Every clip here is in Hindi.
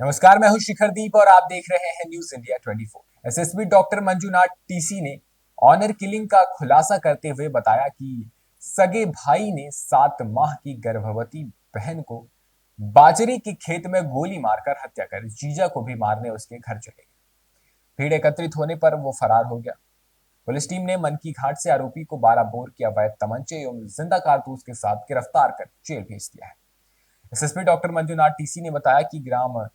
नमस्कार, मैं हूं शिखरदीप और आप देख रहे हैं news India 24। SSP doctor Manjunath TC ने ऑनर किलिंग का खुलासा करते हुए बताया कि सगे भाई ने 7 माह की गर्भवती बहन को बाजरे के खेत में गोली मारकर हत्या कर जीजा को भी मारने उसके घर चले गए। भीड़ एकत्रित होने पर वो फरार हो गया। पुलिस टीम ने मनकी घाट से आरोपी को 12 बोर के अवैध तमंचे एवं जिंदा कारतूस के साथ गिरफ्तार कर जेल भेज दिया है। एसएसपी डॉक्टर मंजुनाथ टीसी ने बताया कि ग्राम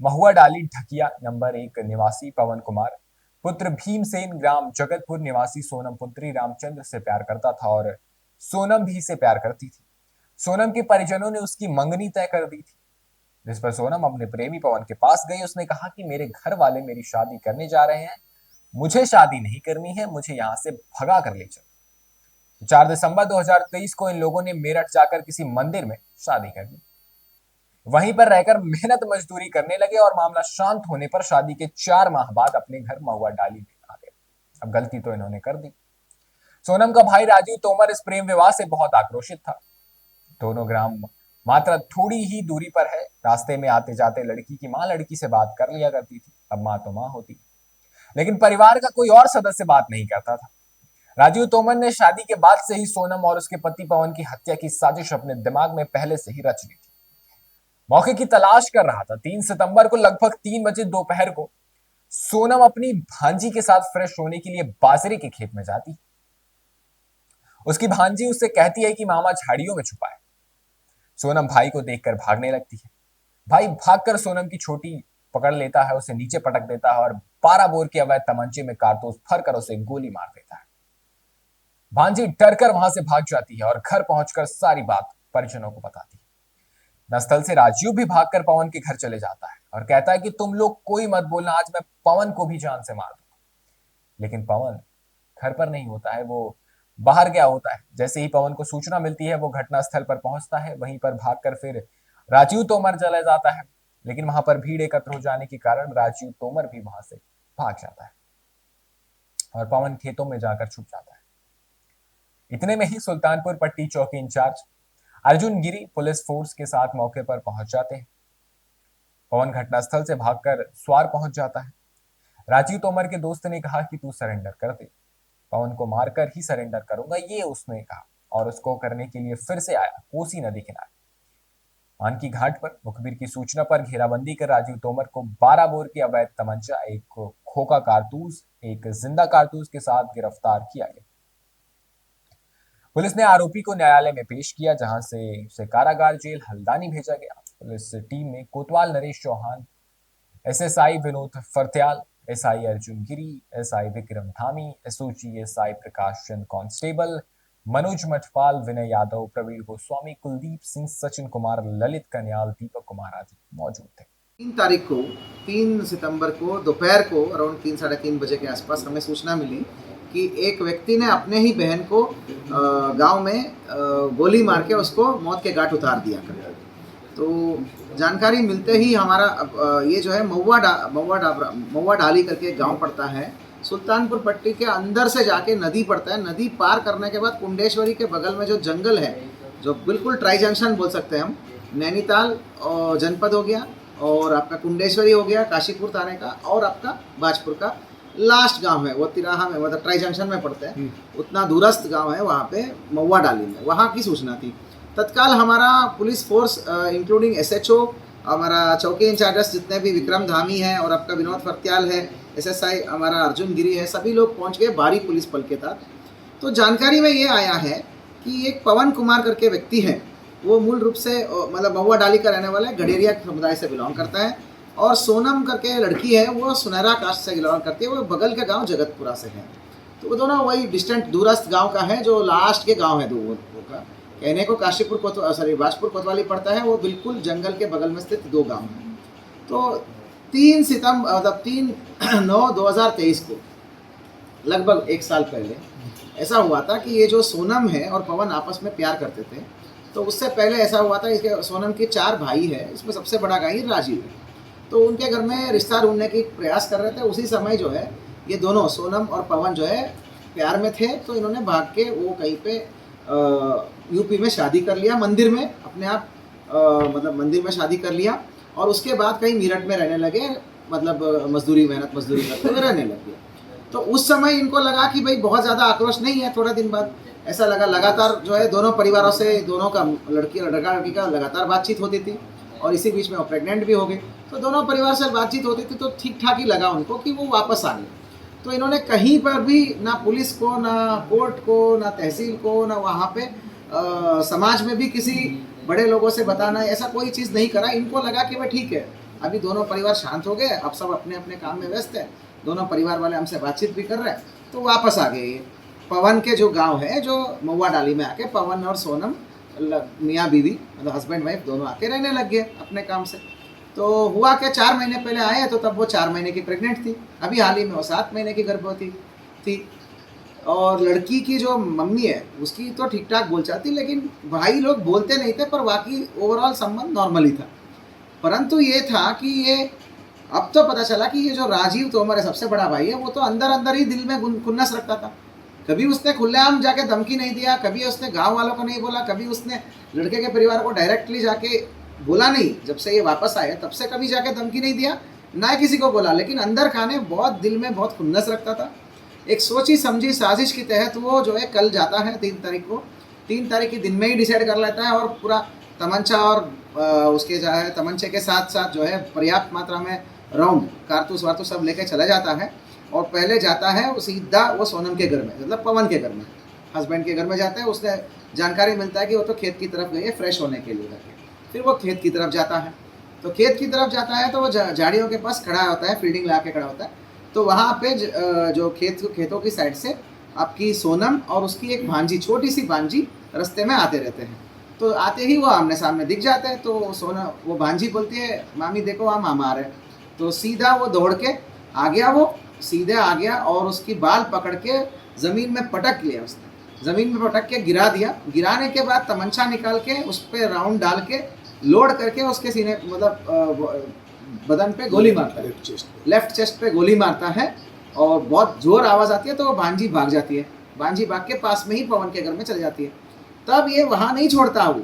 महुआ डाली ढकिया नंबर 1 निवासी पवन कुमार पुत्र भीमसेन ग्राम जगतपुर निवासी सोनम पुत्री रामचंद्र से प्यार करता था और सोनम भी से प्यार करती थी। सोनम के परिजनों ने उसकी मंगनी तय कर दी थी, जिस पर सोनम अपने प्रेमी पवन के पास गई। उसने कहा कि मेरे घर वाले मेरी शादी करने जा रहे हैं, मुझे शादी नहीं करनी है, मुझे यहां से भगा कर ले चलो। 4 दिसंबर 2023 को इन लोगों ने मेरठ जाकर किसी मंदिर में शादी कर ली। वहीं पर रहकर मेहनत मजदूरी करने लगे और मामला शांत होने पर शादी के 4 माह बाद अपने घर महुआ डाली में आ गए। अब गलती तो इन्होंने कर दी। सोनम का भाई राजीव तोमर इस प्रेम विवाह से बहुत आक्रोशित था। दोनों ग्राम मात्र थोड़ी ही दूरी पर है। रास्ते में आते जाते लड़की की माँ लड़की से बात कर लिया करती थी। अब माँ तो माँ होती, लेकिन परिवार का कोई और सदस्य बात नहीं करता था। राजीव तोमर ने शादी के बाद से ही सोनम और उसके पति पवन की हत्या की साजिश अपने दिमाग में पहले से ही रच ली थी। मौके की तलाश कर रहा था। 3 सितंबर को लगभग 3 बजे दोपहर को सोनम अपनी भांजी के साथ फ्रेश होने के लिए बाजरे के खेत में जाती। उसकी भांजी उससे कहती है कि मामा झाड़ियों में छुपा है। सोनम भाई को देखकर भागने लगती है। भाई भागकर सोनम की छोटी पकड़ लेता है, उसे नीचे पटक देता है और 12 बोर के अवैध तमंचे में कारतूस भरकर उसे गोली मार देता है। भांजी डरकर वहां से भाग जाती है और घर पहुंचकर सारी बात परिजनों को बताती है। स्थल से राजीव भी भागकर पवन के घर चले जाता है और कहता है कि तुम लोग कोई मत बोलना, आज मैं पवन को भी जान से मार दूंगा। लेकिन पवन घर पर नहीं होता है, वो बाहर गया होता है। जैसे ही पवन को सूचना मिलती है वो घटनास्थल पर पहुंचता है। वहीं पर भागकर फिर राजीव तोमर चला जाता है, लेकिन वहां पर भीड़ एकत्र हो जाने के कारण राजीव तोमर भी वहां से भाग जाता है और पवन खेतों में जाकर छुप जाता है। इतने में ही सुल्तानपुर पट्टी चौकी इंचार्ज अर्जुन गिरी पुलिस फोर्स के साथ मौके पर पहुंच जाते हैं। पवन घटनास्थल से भागकर स्वार पहुंच जाता है। राजीव तोमर के दोस्त ने कहा कि तू सरेंडर कर दे, पवन को मारकर ही सरेंडर करूंगा, ये उसने कहा और उसको करने के लिए फिर से आया कोसी नदी किनारे। मानकी घाट पर मुखबिर की सूचना पर घेराबंदी कर राजीव तोमर को 12 बोर के अवैध तमंचा, एक खोखा कारतूस, एक जिंदा कारतूस के साथ गिरफ्तार किया गया। पुलिस ने आरोपी को न्यायालय में पेश किया, जहां से उसे कारागार जेल हल्द्वानी भेजा गया। पुलिस टीम में कोतवाल Naresh Chauhan, SSI Vinod Phartyal, SI Arjun Giri, SI Vikram Dhami, SOG SI Prakash Chand constable, Manoj Mathpal, Vinay Yadav, Praveen Goswami, Kuldeep Singh, Sachin Kumar, Lalit Kanyal, Deepak Kumar आदि मौजूद थे। 3 तारीख को 3 सितंबर को दोपहर को अराउंड 3 साढ़े 3 बजे के आसपास हमें सूचना मिली कि एक व्यक्ति ने अपने ही बहन को गांव में गोली मार के उसको मौत के घाट उतार दिया। तो जानकारी मिलते ही हमारा ये जो है महुआ ढाली करके गांव पड़ता है, सुल्तानपुर पट्टी के अंदर से जाके नदी पड़ता है। नदी पार करने के बाद कुंडेश्वरी के बगल में जो जंगल है, जो बिल्कुल ट्राई जंक्शन बोल सकते हैं हम, नैनीताल जनपद हो गया और आपका कुंडेश्वरी हो गया काशीपुर थाने का, और आपका बाजपुर का लास्ट गांव है वो तिराहा में, मतलब ट्राई जंक्शन में पड़ता है। उतना दूरस्थ गांव है वहाँ पे महुआ डाली में, वहाँ की सूचना थी। तत्काल हमारा पुलिस फोर्स इंक्लूडिंग एसएचओ, हमारा चौकी इंचार्जस जितने भी विक्रम धामी है और आपका विनोद फरत्याल है, एसएसआई हमारा अर्जुन गिरी है, सभी लोग पहुँच गए भारी पुलिस बल के साथ। तो जानकारी में ये आया है कि एक पवन कुमार करके व्यक्ति है, वो मूल रूप से मतलब महुआ डाली का रहने वाला है, गडेरिया समुदाय से बिलोंग करता है। और सोनम करके लड़की है, वो सुनहरा कास्ट से बिलोंग करती है, वो बगल के गांव जगतपुरा से है। तो वो दोनों वही डिस्टेंट दूरस्थ गांव का है, जो लास्ट के गांव है दो का। कहने को काशीपुर बाजपुर कोतवाली पड़ता है, वो बिल्कुल जंगल के बगल में स्थित 2 गाँव हैं। तो 3/9/2023 को लगभग 1 साल पहले ऐसा हुआ था कि ये जो सोनम है और पवन आपस में प्यार करते थे। तो उससे पहले ऐसा हुआ था, इसके सोनम के 4 भाई है, इसमें सबसे बड़ा भाई राजीव है। तो उनके घर में रिश्ता ढूंढने की प्रयास कर रहे थे। उसी समय जो है ये दोनों सोनम और पवन जो है प्यार में थे। तो इन्होंने भाग के वो कहीं पे यूपी में शादी कर लिया, मंदिर में अपने आप, मतलब मंदिर में शादी कर लिया। और उसके बाद कहीं मीरठ में रहने लगे, मतलब मजदूरी करते हुए रहने लगे। तो उस समय इनको लगा कि भाई बहुत ज़्यादा आक्रोश नहीं है। थोड़े दिन बाद ऐसा लगा, लगातार जो है दोनों परिवारों से, दोनों का लड़की का लगातार बातचीत होती थी और इसी बीच में वो प्रेग्नेंट भी हो गई। तो दोनों परिवार से बातचीत होती थी तो ठीक ठाक ही लगा उनको कि वो वापस आ गए। तो इन्होंने कहीं पर भी ना पुलिस को, ना कोर्ट को, ना तहसील को, ना वहाँ पे समाज में भी किसी बड़े लोगों से बताना, ऐसा कोई चीज़ नहीं करा। इनको लगा कि भाई ठीक है, अभी दोनों परिवार शांत हो गए, अब सब अपने अपने काम में व्यस्त है, दोनों परिवार वाले हमसे बातचीत भी कर रहे हैं, तो वापस आ गए। पवन के जो गांव है, जो महुआ डाली में आके पवन और सोनम मियाँ बीवी, मतलब हस्बैंड वाइफ दोनों आके रहने लग गए अपने काम से। तो हुआ कि 4 महीने पहले आए तो तब वो 4 महीने की प्रेग्नेंट थी। अभी हाल ही में वो 7 महीने की गर्भवती थी। और लड़की की जो मम्मी है उसकी तो ठीक ठाक बोलचाल थी, लेकिन भाई लोग बोलते नहीं थे, पर बाकी ओवरऑल संबंध नॉर्मल ही था। परंतु ये था कि ये अब तो पता चला कि ये जो राजीव तोमर है, सबसे बड़ा भाई है, वो तो अंदर अंदर ही दिल में खुन्नस रखता था। कभी उसने खुलेआम जाके धमकी नहीं दिया, कभी उसने गांव वालों को नहीं बोला, कभी उसने लड़के के परिवार को डायरेक्टली जाके बोला नहीं। जब से ये वापस आए तब से कभी जाके धमकी नहीं दिया, ना किसी को बोला, लेकिन अंदर खाने बहुत दिल में बहुत खुन्नस रखता था। एक सोची समझी साजिश के तहत वो जो है कल जाता है 3 तारीख को, 3 तारीख के दिन में ही डिसाइड कर लेता है और पूरा तमंचा और उसके जो है तमंचे के साथ साथ जो है पर्याप्त मात्रा में राउंड कारतूस वारतूस सब लेके चला जाता है। और पहले जाता है वो सीधा वो सोनम के घर में, मतलब पवन के घर में, हस्बैंड के घर में जाता है। उसने जानकारी मिलता है कि वो तो खेत की तरफ गई है फ्रेश होने के लिए करके। फिर वो खेत की तरफ जाता है। तो खेत की तरफ जाता है तो वो झाड़ियों के पास खड़ा होता है, फील्डिंग ला के खड़ा होता है। तो वहाँ पे जो खेतों की साइड से आपकी सोनम और उसकी एक भांजी, छोटी सी भांजी रास्ते में आते रहते हैं। तो आते ही वो आमने सामने दिख जाते हैं। तो वो भांजी बोलती है, मामी देखो वहाँ मामा आ रहे हैं। तो सीधा वो दौड़ के आ गया, वो सीधे आ गया और उसकी बाल पकड़ के ज़मीन में पटक लिया। उसने ज़मीन में पटक के गिरा दिया। गिराने के बाद तमंचा निकाल के उस पर राउंड डाल के लोड करके उसके सीने, मतलब बदन पे गोली मारता है, लेफ्ट चेस्ट पे गोली मारता है और बहुत जोर आवाज़ आती है। तो वो भांजी भाग जाती है। भांजी भाग के पास में ही पवन के घर में चली जाती है। तब ये वहाँ नहीं छोड़ता वो,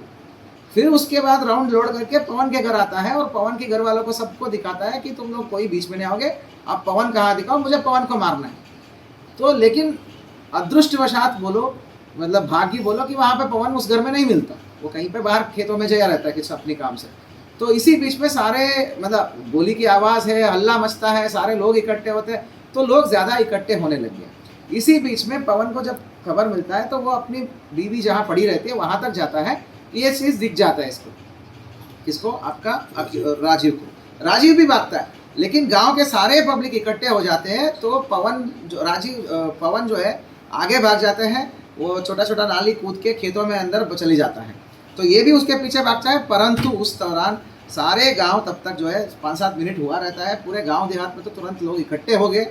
फिर उसके बाद राउंड लोड करके पवन के घर आता है और पवन के घर वालों को सबको दिखाता है कि तुम लोग कोई बीच में नहीं आओगे, आप पवन कहाँ दिखाओ, मुझे पवन को मारना है। तो लेकिन अदृष्टवशात बोलो, मतलब भाग्य बोलो कि वहाँ पे पवन उस घर में नहीं मिलता, वो कहीं पे बाहर खेतों में जया रहता है किसी अपने काम से। तो इसी बीच में सारे, मतलब गोली की आवाज़ है, हल्ला मचता है, सारे लोग इकट्ठे होते हैं, तो लोग ज़्यादा इकट्ठे होने लग गए। इसी बीच में पवन को जब खबर मिलता है तो वो अपनी बीवी जहाँ पड़ी रहती है वहाँ तक जाता है। ये चीज़ दिख जाता है इसको, किसको, आपका राजीव को। राजीव भी भागता है, लेकिन गांव के सारे पब्लिक इकट्ठे हो जाते हैं। तो पवन जो है आगे भाग जाते हैं। वो छोटा छोटा नाली कूद के खेतों में अंदर चली जाता है। तो ये भी उसके पीछे भागता है। परंतु उस दौरान सारे गांव तब तक जो है 5-7 मिनट हुआ रहता है। पूरे गांव देहात में तो तुरंत लोग इकट्ठे हो गए।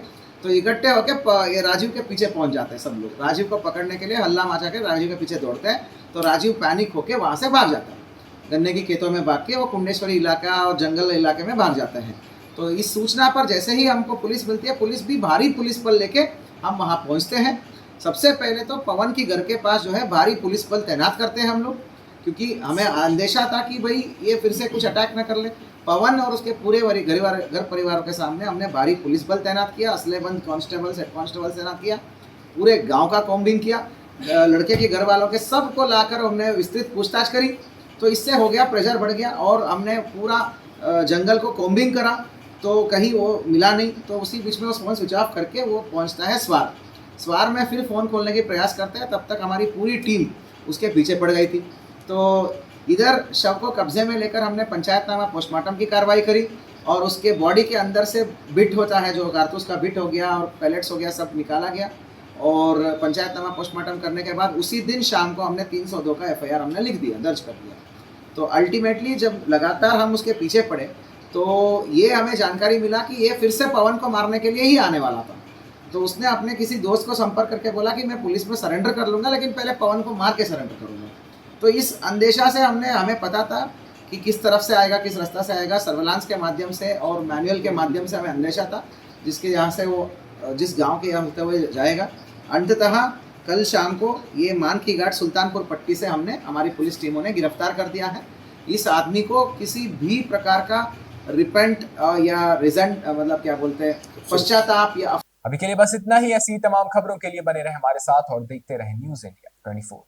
तो इकट्ठे होकर ये राजीव के पीछे पहुंच जाते हैं सब लोग। राजीव को पकड़ने के लिए हल्ला मचा के राजीव के पीछे दौड़ते हैं। तो राजीव पैनिक होकर वहाँ से भाग जाता है। गन्ने की खेतों में भाग के वो कुंडेश्वरी इलाका और जंगल इलाके में भाग जाते हैं। तो इस सूचना पर जैसे ही हमको पुलिस मिलती है, पुलिस भी भारी पुलिस बल लेके हम वहाँ पहुँचते हैं। सबसे पहले तो पवन की घर के पास जो है भारी पुलिस बल तैनात करते हैं हम लोग, क्योंकि हमें अंदेशा था कि भाई ये फिर से कुछ अटैक न कर ले। पवन और उसके पूरे घर परिवारों के सामने हमने भारी पुलिस बल तैनात किया, असलेबंद कांस्टेबल, हेड कांस्टेबल तैनात किया, पूरे गांव का कॉम्बिंग किया, लड़के के घर वालों के सबको लाकर हमने विस्तृत पूछताछ करी। तो इससे हो गया, प्रेशर बढ़ गया और हमने पूरा जंगल को कॉम्बिंग करा। तो कहीं वो मिला नहीं। तो उसी बीच में वो फ़ोन स्विच ऑफ करके वो पहुंचता है स्वार में। फिर फ़ोन खोलने के प्रयास करते हैं। तब तक हमारी पूरी टीम उसके पीछे पड़ गई थी। तो इधर शव को कब्जे में लेकर हमने पंचायतनामा पोस्टमार्टम की कार्रवाई करी और उसके बॉडी के अंदर से बिट होता है, जो कारतूस का बिट हो गया और पैलेट्स हो गया, सब निकाला गया। और पंचायतनामा पोस्टमार्टम करने के बाद उसी दिन शाम को हमने 302 का FIR हमने लिख दिया, दर्ज कर दिया। तो अल्टीमेटली जब लगातार हम उसके पीछे पड़े तो ये हमें जानकारी मिला कि ये फिर से पवन को मारने के लिए ही आने वाला था। तो उसने अपने किसी दोस्त को संपर्क करके बोला कि मैं पुलिस में सरेंडर कर लूँगा, लेकिन पहले पवन को मार के सरेंडर करूँगा। तो इस अंदेशा से हमें पता था कि किस तरफ से आएगा, किस रास्ता से आएगा। सर्वेलांस के माध्यम से और मैनुअल के माध्यम से हमें अंदेशा था जिसके यहाँ से वो जिस गांव के यहाँ होते हुए जाएगा। अंततः कल शाम को ये मान की घाट सुल्तानपुर पट्टी से हमारी पुलिस टीमों ने गिरफ्तार कर दिया है। इस आदमी को किसी भी प्रकार का रिपेंट या रिजेंट मतलब क्या बोलते हैं, पश्चाताप या अभी के लिए बस इतना ही। ऐसी तमाम खबरों के लिए बने रहे हमारे साथ और देखते रहे न्यूज़ इंडिया 24।